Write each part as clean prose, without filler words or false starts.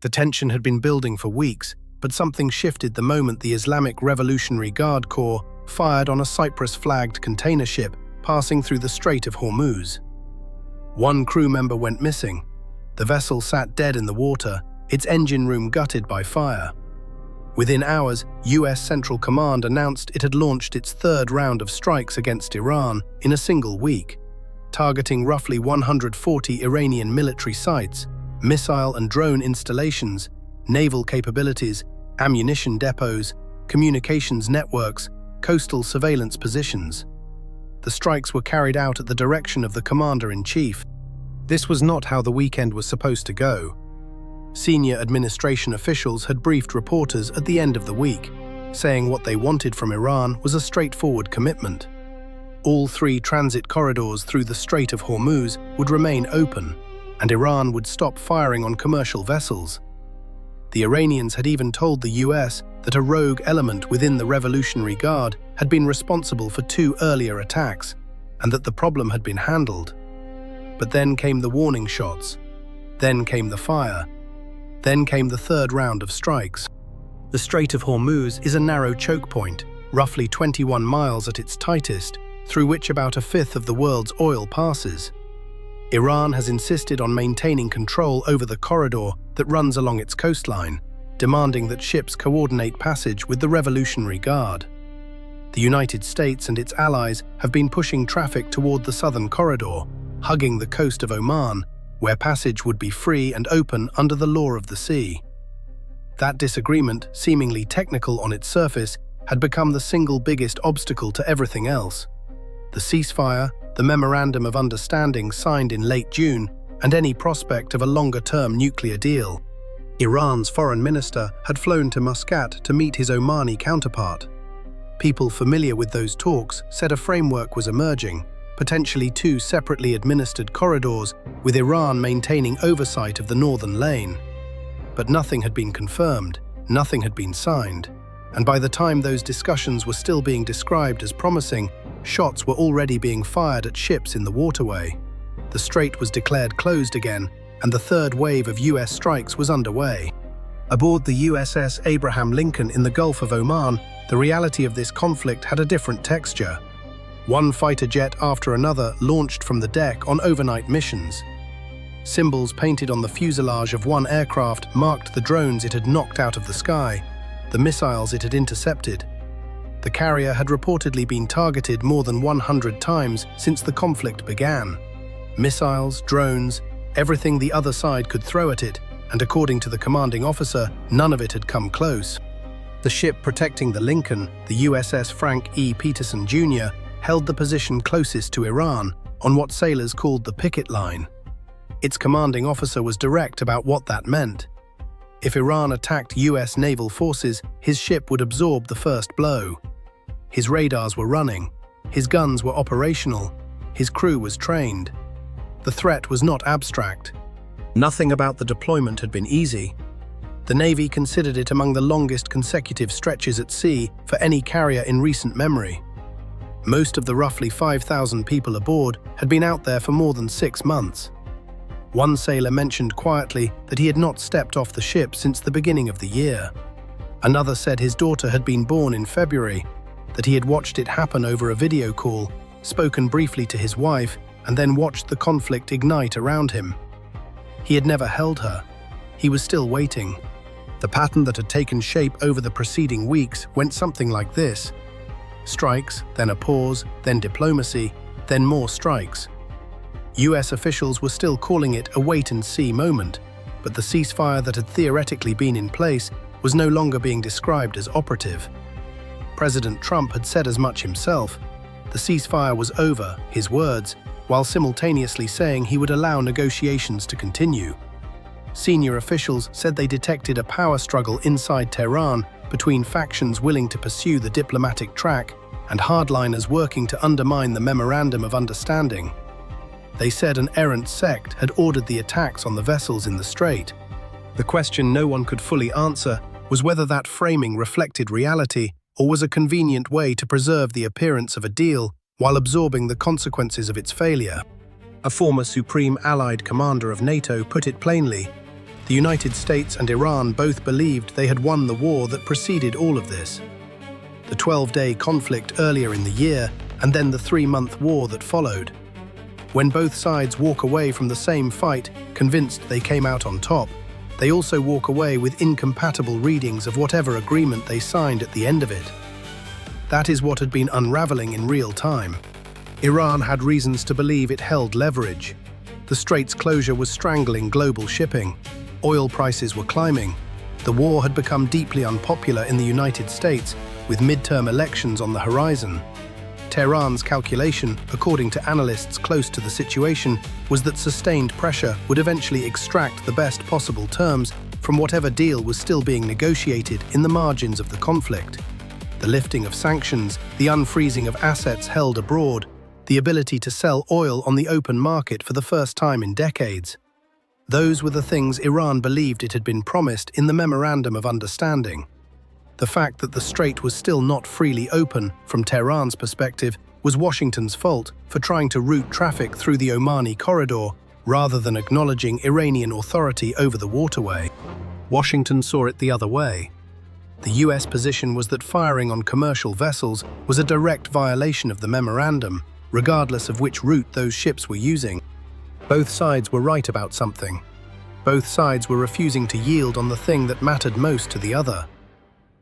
The tension had been building for weeks, but something shifted the moment the Islamic Revolutionary Guard Corps fired on a Cyprus-flagged container ship passing through the Strait of Hormuz. One crew member went missing. The vessel sat dead in the water, its engine room gutted by fire. Within hours, US Central Command announced it had launched its third round of strikes against Iran in a single week, targeting roughly 140 Iranian military sites, missile and drone installations, naval capabilities, ammunition depots, communications networks, coastal surveillance positions. The strikes were carried out at the direction of the Commander-in-Chief. This was not how the weekend was supposed to go. Senior administration officials had briefed reporters at the end of the week, saying what they wanted from Iran was a straightforward commitment. All 3 transit corridors through the Strait of Hormuz would remain open, and Iran would stop firing on commercial vessels. The Iranians had even told the US that a rogue element within the Revolutionary Guard had been responsible for 2 earlier attacks, and that the problem had been handled. But then came the warning shots. Then came the fire. Then came the third round of strikes. The Strait of Hormuz is a narrow choke point, roughly 21 miles at its tightest, through which about 1/5 of the world's oil passes. Iran has insisted on maintaining control over the corridor that runs along its coastline, demanding that ships coordinate passage with the Revolutionary Guard. The United States and its allies have been pushing traffic toward the southern corridor, hugging the coast of Oman, where passage would be free and open under the law of the sea. That disagreement, seemingly technical on its surface, had become the single biggest obstacle to everything else. The ceasefire, the memorandum of understanding signed in late June, and any prospect of a longer-term nuclear deal. Iran's foreign minister had flown to Muscat to meet his Omani counterpart. People familiar with those talks said a framework was emerging, potentially 2 separately administered corridors, with Iran maintaining oversight of the northern lane. But nothing had been confirmed, nothing had been signed, and by the time those discussions were still being described as promising, shots were already being fired at ships in the waterway. The strait was declared closed again, and the third wave of US strikes was underway. Aboard the USS Abraham Lincoln in the Gulf of Oman, the reality of this conflict had a different texture. One fighter jet after another launched from the deck on overnight missions. Symbols painted on the fuselage of one aircraft marked the drones it had knocked out of the sky, the missiles it had intercepted. The carrier had reportedly been targeted more than 100 times since the conflict began. Missiles, drones, everything the other side could throw at it, and according to the commanding officer, none of it had come close. The ship protecting the Lincoln, the USS Frank E. Peterson Jr., held the position closest to Iran, on what sailors called the picket line. Its commanding officer was direct about what that meant. If Iran attacked US naval forces, his ship would absorb the first blow. His radars were running, his guns were operational, his crew was trained. The threat was not abstract. Nothing about the deployment had been easy. The Navy considered it among the longest consecutive stretches at sea for any carrier in recent memory. Most of the roughly 5,000 people aboard had been out there for more than 6 months. One sailor mentioned quietly that he had not stepped off the ship since the beginning of the year. Another said his daughter had been born in February, that he had watched it happen over a video call, spoken briefly to his wife, and then watched the conflict ignite around him. He had never held her. He was still waiting. The pattern that had taken shape over the preceding weeks went something like this. Strikes, then a pause, then diplomacy, then more strikes. US officials were still calling it a wait-and-see moment, but the ceasefire that had theoretically been in place was no longer being described as operative. President Trump had said as much himself. The ceasefire was over, his words, while simultaneously saying he would allow negotiations to continue. Senior officials said they detected a power struggle inside Tehran between factions willing to pursue the diplomatic track and hardliners working to undermine the memorandum of understanding. They said an errant sect had ordered the attacks on the vessels in the strait. The question no one could fully answer was whether that framing reflected reality or was a convenient way to preserve the appearance of a deal while absorbing the consequences of its failure. A former Supreme Allied Commander of NATO put it plainly, The United States and Iran both believed they had won the war that preceded all of this. The 12-day conflict earlier in the year, and then the 3-month war that followed. When both sides walk away from the same fight, convinced they came out on top, they also walk away with incompatible readings of whatever agreement they signed at the end of it. That is what had been unraveling in real time. Iran had reasons to believe it held leverage. The Strait's closure was strangling global shipping. Oil prices were climbing. The war had become deeply unpopular in the United States, with midterm elections on the horizon. Tehran's calculation, according to analysts close to the situation, was that sustained pressure would eventually extract the best possible terms from whatever deal was still being negotiated in the margins of the conflict. The lifting of sanctions, the unfreezing of assets held abroad, the ability to sell oil on the open market for the first time in decades. Those were the things Iran believed it had been promised in the Memorandum of Understanding. The fact that the strait was still not freely open, from Tehran's perspective, was Washington's fault for trying to route traffic through the Omani corridor rather than acknowledging Iranian authority over the waterway. Washington saw it the other way. The US position was that firing on commercial vessels was a direct violation of the memorandum, regardless of which route those ships were using. Both sides were right about something. Both sides were refusing to yield on the thing that mattered most to the other.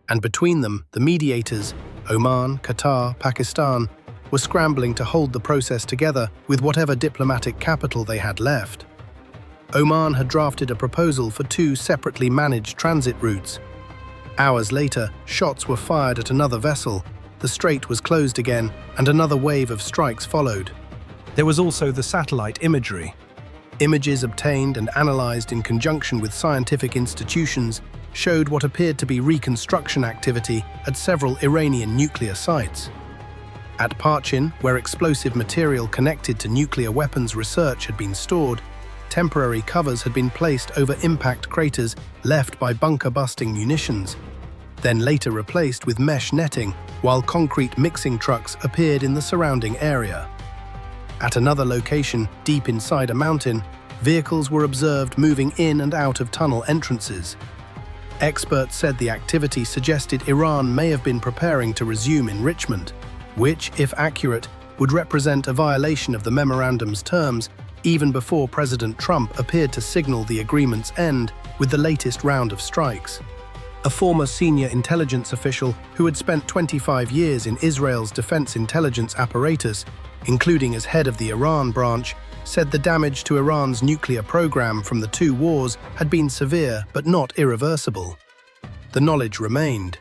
And between them, the mediators, Oman, Qatar, Pakistan, were scrambling to hold the process together with whatever diplomatic capital they had left. Oman had drafted a proposal for 2 separately managed transit routes. Hours later, shots were fired at another vessel, the strait was closed again, and another wave of strikes followed. There was also the satellite imagery. Images obtained and analyzed in conjunction with scientific institutions showed what appeared to be reconstruction activity at several Iranian nuclear sites. At Parchin, where explosive material connected to nuclear weapons research had been stored, temporary covers had been placed over impact craters left by bunker-busting munitions, then later replaced with mesh netting, while concrete mixing trucks appeared in the surrounding area. At another location, deep inside a mountain, vehicles were observed moving in and out of tunnel entrances. Experts said the activity suggested Iran may have been preparing to resume enrichment, which, if accurate, would represent a violation of the memorandum's terms even before President Trump appeared to signal the agreement's end with the latest round of strikes. A former senior intelligence official who had spent 25 years in Israel's defense intelligence apparatus, including as head of the Iran branch, said the damage to Iran's nuclear program from the 2 wars had been severe but not irreversible. The knowledge remained.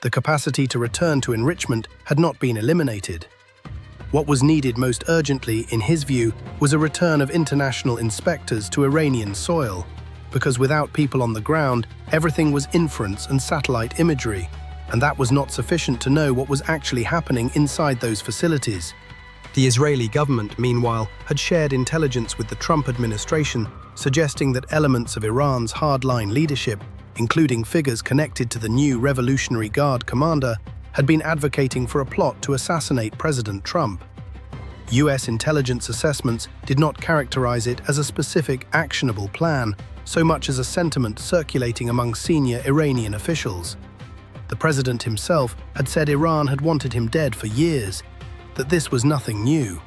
The capacity to return to enrichment had not been eliminated. What was needed most urgently, in his view, was a return of international inspectors to Iranian soil, because without people on the ground, everything was inference and satellite imagery, and that was not sufficient to know what was actually happening inside those facilities. The Israeli government, meanwhile, had shared intelligence with the Trump administration, suggesting that elements of Iran's hardline leadership, including figures connected to the new Revolutionary Guard commander, had been advocating for a plot to assassinate President Trump. US intelligence assessments did not characterize it as a specific, actionable plan, so much as a sentiment circulating among senior Iranian officials. The president himself had said Iran had wanted him dead for years, that this was nothing new.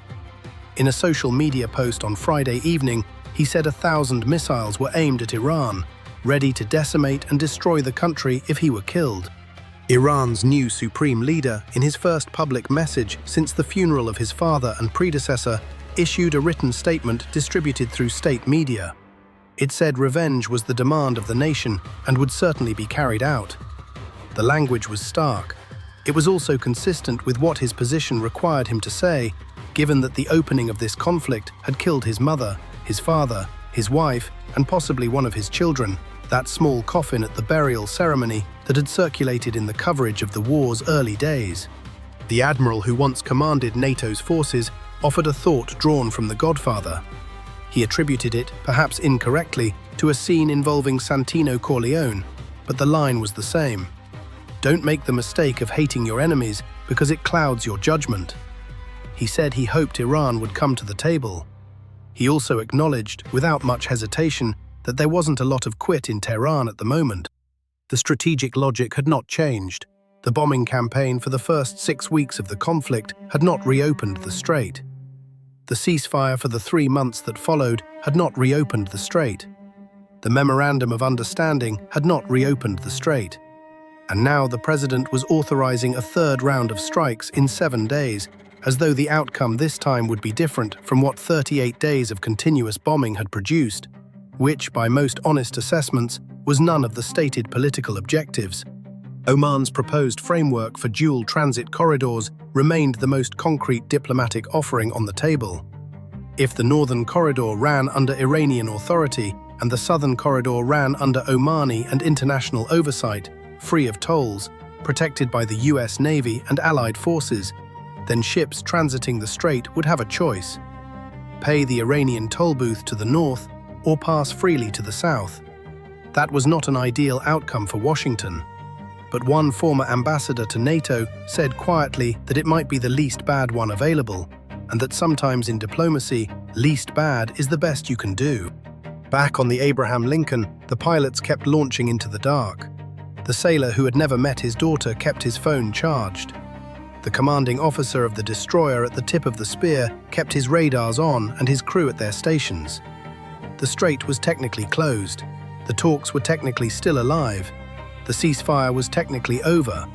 In a social media post on Friday evening, he said 1,000 missiles were aimed at Iran, ready to decimate and destroy the country if he were killed. Iran's new supreme leader, in his first public message since the funeral of his father and predecessor, issued a written statement distributed through state media. It said revenge was the demand of the nation and would certainly be carried out. The language was stark. It was also consistent with what his position required him to say, given that the opening of this conflict had killed his mother, his father, his wife, and possibly one of his children, that small coffin at the burial ceremony that had circulated in the coverage of the war's early days. The admiral who once commanded NATO's forces offered a thought drawn from The Godfather. He attributed it, perhaps incorrectly, to a scene involving Santino Corleone, but the line was the same. Don't make the mistake of hating your enemies because it clouds your judgment. He said he hoped Iran would come to the table. He also acknowledged, without much hesitation, that there wasn't a lot of quit in Tehran at the moment. The strategic logic had not changed. The bombing campaign for the first 6 weeks of the conflict had not reopened the strait. The ceasefire for the 3 months that followed had not reopened the strait. The memorandum of understanding had not reopened the strait. And now the president was authorizing a third round of strikes in 7 days, as though the outcome this time would be different from what 38 days of continuous bombing had produced, which, by most honest assessments, was none of the stated political objectives. Oman's proposed framework for dual transit corridors remained the most concrete diplomatic offering on the table. If the northern corridor ran under Iranian authority and the southern corridor ran under Omani and international oversight, free of tolls, protected by the US Navy and allied forces, then ships transiting the strait would have a choice: pay the Iranian toll booth to the north or pass freely to the south. That was not an ideal outcome for Washington, but one former ambassador to NATO said quietly that it might be the least bad one available, and that sometimes in diplomacy, least bad is the best you can do. Back on the Abraham Lincoln, the pilots kept launching into the dark. The sailor who had never met his daughter kept his phone charged. The commanding officer of the destroyer at the tip of the spear kept his radars on and his crew at their stations. The strait was technically closed. The talks were technically still alive. The ceasefire was technically over.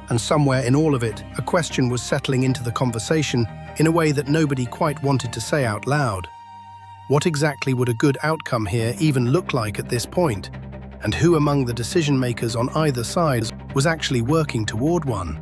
And somewhere in all of it, a question was settling into the conversation in a way that nobody quite wanted to say out loud. What exactly would a good outcome here even look like at this point? And who among the decision-makers on either side was actually working toward one?